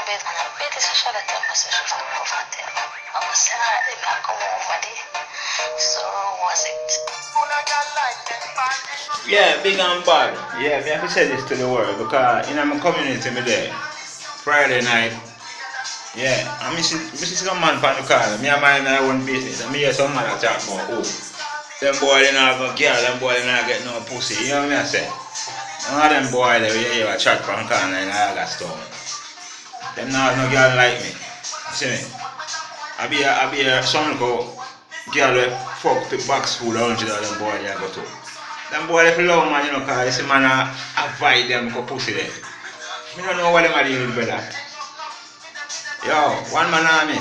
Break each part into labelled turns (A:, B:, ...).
A: bed and I bet it's a shot at them as a shot over there. I was saying I come over there. So was it?
B: Yeah, big and bad. Yeah, me have to say this to the world because in my community me there, Friday night, yeah, I miss some man from the car. Me and my own business. And me hear some man talk about, oh, them boy they not go girl, them boy they not get no pussy. You know what I say? One of them boy they will hear a chat from corner in August town. Them not no girl like me. You see me? I be a son go girl we fuck the box full of hundred of them boy they go to. Them boy they love man, you know, cause you see man avoid them go pussy there. Me don't know what them are doing with brother. Yo, one man on me.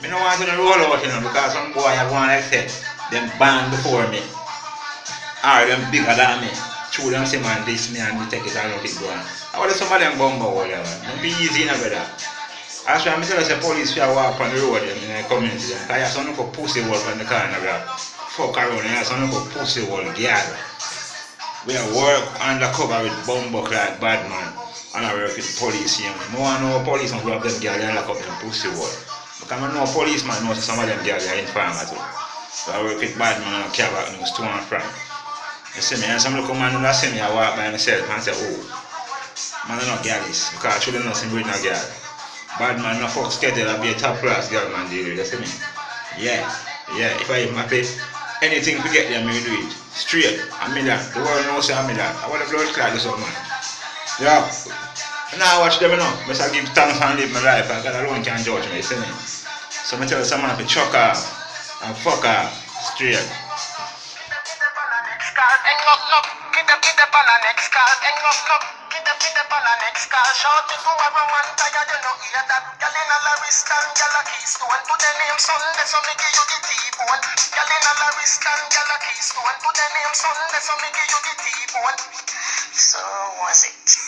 B: Me don't want to roll out, you know, because some boy have one like said, them band before me. Or them bigger than me. True them say man this me and me take it and let it go on. I want some of them bumbo all them man. Don't be easy, you know, brother. That's why I'm telling you, police should walk on the road in the community. Because you have some for pussy work on the corner, bro. Fuck around, you have some for pussy work, girl. We are work undercover with bumbo clad bad man. And I work with police, you know. I want to know police and grab them girls and lock up them pussy work. Because I know policeman knows some of them girls are informer too. So I work with bad man and care about news to and from. You see me, and some local man that see me, I walk by myself and say, oh, man, I'm not girlies, because I shouldn't know him with no girl. Bad man, no fuck schedule, I'll be a top class girl man, deal with, you see me? Yeah, if I even pay anything to get them, I do it. Straight, I'm me that. The world knows I'm me that. I want to blood clot this up, man. Yeah. And now I watch them, you know. I give thanks and live my life, and God alone can judge me, you see me? So I tell someone to chuck off and fuck off straight.
C: Get up on the next call. Get up on the next call. Shout if you have a man tired, you know hear that. Girl in a Laristan, girl a keystone. Put the name Sunday, so me give you the T-bone. Girl in a Laristan, girl a keystone. Put the name Sunday, so me give you the T-bone.
A: So was it?